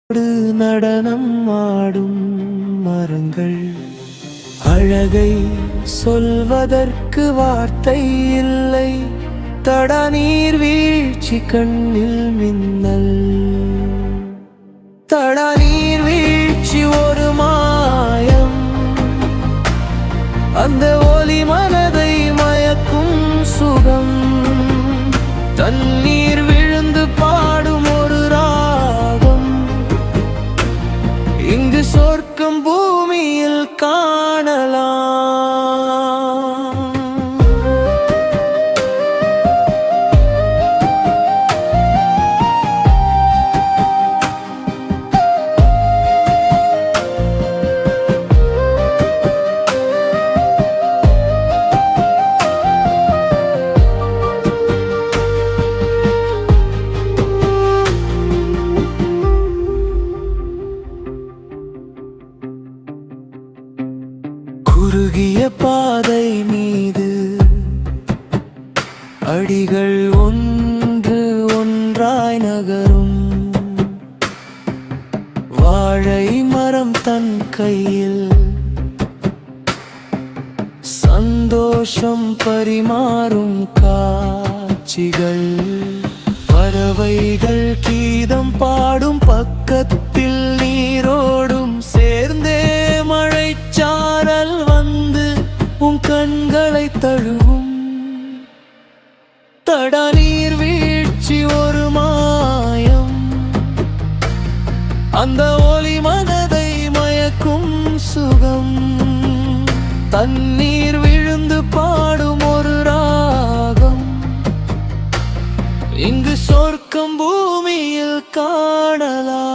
நடனம் ஆடும் மரங்கள் அழகை சொல்வதற்கு வார்த்தை இல்லை. தடா நீர் வீழ்ச்சி கண்ணில் மின்னல். தடா நீர் வீழ்ச்சி ஒரு மாயம். அந்த ஒலி மனதை மயக்கும் சுகம். தண்ணீர் விழுந்து பாடும் ஒரு ராகம். இங்கு சொர்க்கம் பூமியில் காணலாம். குறுகிய பாதை மீது அடிகள் ஒன்று ஒன்றாய் நகரும். வாழை மரம் தன் கையில் சந்தோஷம் பரிமாறும் காட்சிகள். பறவைகள் கீதம் பாடும் பக்கத்தில் நீரோடும். சேர்ந்தே மழைச்சாரல் வந்து உன் கண்களை தழுவும். தடா நீர் வீழ்ச்சி ஒரு மாயம். அந்த ஒலி மனதை மயக்கும் சுகம். தண்ணீர் விழுந்து பாடும் ஒரு ராகம். இங்கு சொர்க்கம் பூமியில் காணலாம்.